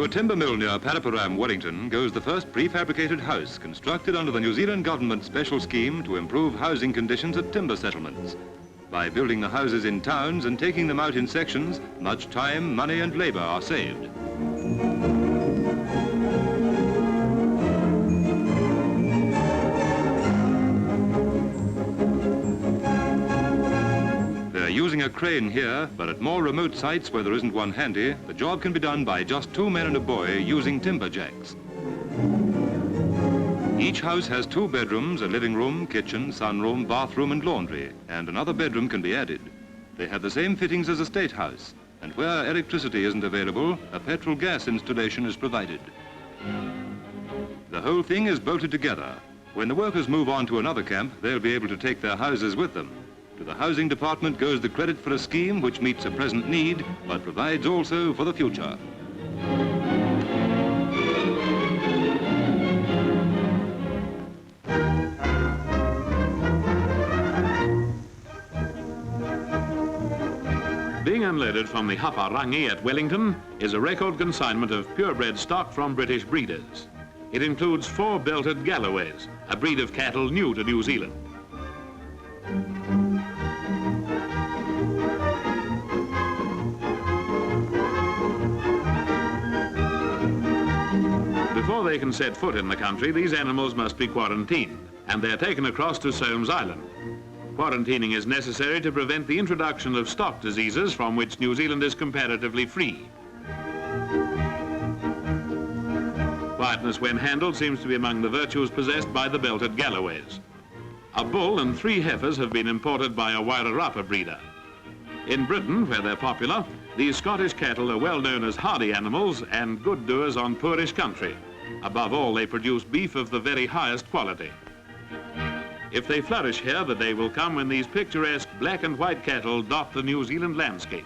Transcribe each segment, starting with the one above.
To a timber mill near Paraparam, Wellington, goes the first prefabricated house constructed under the New Zealand government's special scheme to improve housing conditions at timber settlements. By building the houses in towns and taking them out in sections, much time, money and labour are saved. Using a crane here, but at more remote sites where there isn't one handy, the job can be done by just 2 men and a boy using timber jacks. Each house has 2 bedrooms, a living room, kitchen, sunroom, bathroom and laundry, and another bedroom can be added. They have the same fittings as a state house, and where electricity isn't available, a petrol gas installation is provided. The whole thing is bolted together. When the workers move on to another camp, they'll be able to take their houses with them. To the Housing Department goes the credit for a scheme which meets a present need, but provides also for the future. Being unloaded from the Haparangi at Wellington is a record consignment of purebred stock from British breeders. It includes 4 belted Galloways, a breed of cattle new to New Zealand. Before they can set foot in the country, these animals must be quarantined, and they're taken across to Soames Island. Quarantining is necessary to prevent the introduction of stock diseases from which New Zealand is comparatively free. Quietness when handled seems to be among the virtues possessed by the belted Galloways. A bull and 3 heifers have been imported by a Wairarapa breeder. In Britain, where they're popular, these Scottish cattle are well known as hardy animals and good doers on poorish country. Above all, they produce beef of the very highest quality. If they flourish here, the day will come when these picturesque black and white cattle dot the New Zealand landscape.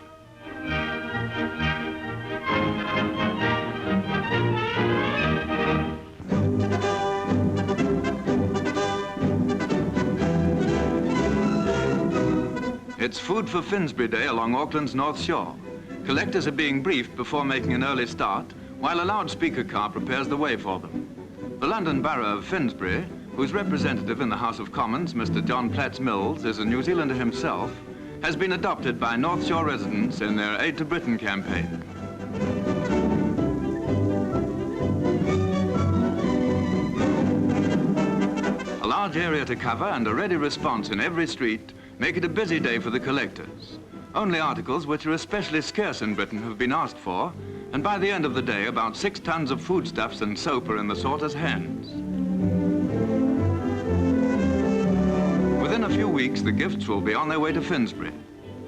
It's food for Finsbury Day along Auckland's North Shore. Collectors are being briefed before making an early start, while a loudspeaker car prepares the way for them. The London Borough of Finsbury, whose representative in the House of Commons, Mr. John Platts-Mills, is a New Zealander himself, has been adopted by North Shore residents in their Aid to Britain campaign. A large area to cover and a ready response in every street make it a busy day for the collectors. Only articles which are especially scarce in Britain have been asked for, and by the end of the day, about 6 tons of foodstuffs and soap are in the sorters' hands. Within a few weeks, the gifts will be on their way to Finsbury.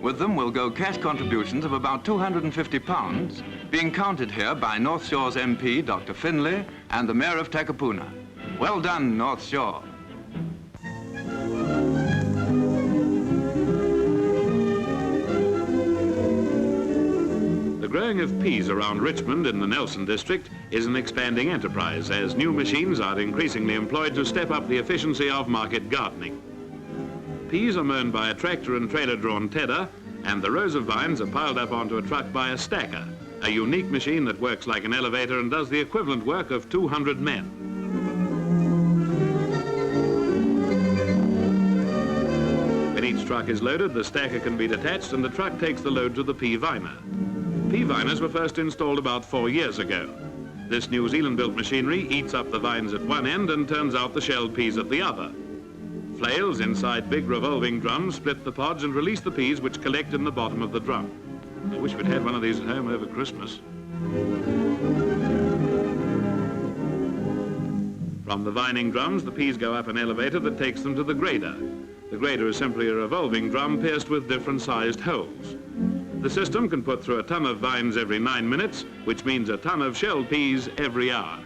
With them will go cash contributions of about £250, being counted here by North Shore's MP, Dr. Finlay, and the Mayor of Takapuna. Well done, North Shore. The growing of peas around Richmond in the Nelson district is an expanding enterprise as new machines are increasingly employed to step up the efficiency of market gardening. Peas are mown by a tractor and trailer-drawn tedder, and the rows of vines are piled up onto a truck by a stacker, a unique machine that works like an elevator and does the equivalent work of 200 men. When each truck is loaded, the stacker can be detached and the truck takes the load to the pea viner. Pea viners were first installed about 4 years ago. This New Zealand-built machinery eats up the vines at one end and turns out the shelled peas at the other. Flails inside big revolving drums split the pods and release the peas which collect in the bottom of the drum. I wish we'd had one of these at home over Christmas. From the vining drums, the peas go up an elevator that takes them to the grader. The grader is simply a revolving drum pierced with different sized holes. The system can put through a ton of vines every 9 minutes, which means a ton of shelled peas every hour.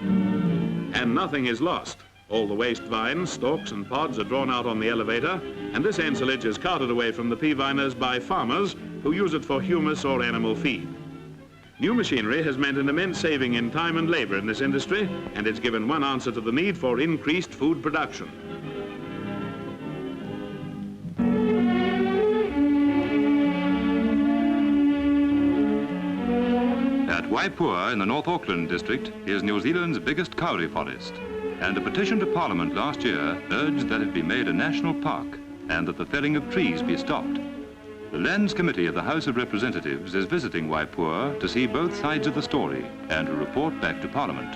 And nothing is lost. All the waste vines, stalks and pods are drawn out on the elevator, and this ensilage is carted away from the pea viners by farmers who use it for humus or animal feed. New machinery has meant an immense saving in time and labor in this industry, and it's given one answer to the need for increased food production. Waipua in the North Auckland district is New Zealand's biggest kauri forest, and a petition to Parliament last year urged that it be made a national park and that the felling of trees be stopped. The Lands Committee of the House of Representatives is visiting Waipua to see both sides of the story and to report back to Parliament.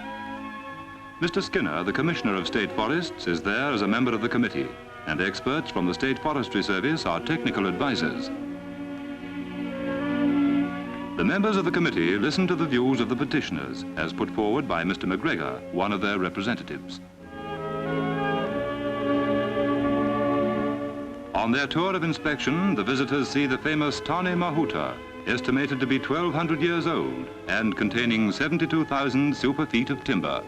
Mr. Skinner, the Commissioner of State Forests, is there as a member of the committee, and experts from the State Forestry Service are technical advisors. The members of the committee listen to the views of the petitioners as put forward by Mr. McGregor, one of their representatives. On their tour of inspection, the visitors see the famous Tane Mahuta, estimated to be 1,200 years old and containing 72,000 super feet of timber.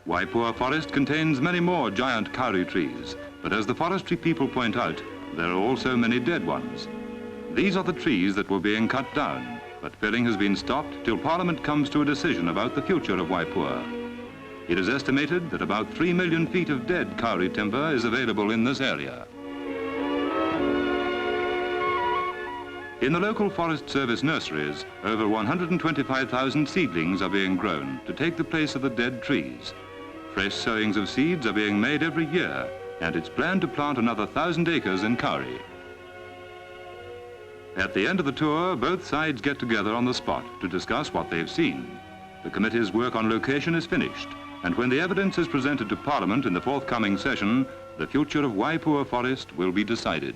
Waipua Forest contains many more giant kauri trees, but as the forestry people point out, there are also many dead ones. These are the trees that were being cut down, but felling has been stopped till Parliament comes to a decision about the future of Waipua. It is estimated that about 3 million feet of dead kauri timber is available in this area. In the local Forest Service nurseries, over 125,000 seedlings are being grown to take the place of the dead trees. Fresh sowings of seeds are being made every year, and it's planned to plant another 1,000 acres in kauri. At the end of the tour, both sides get together on the spot to discuss what they've seen. The committee's work on location is finished, and when the evidence is presented to Parliament in the forthcoming session, the future of Waipua Forest will be decided.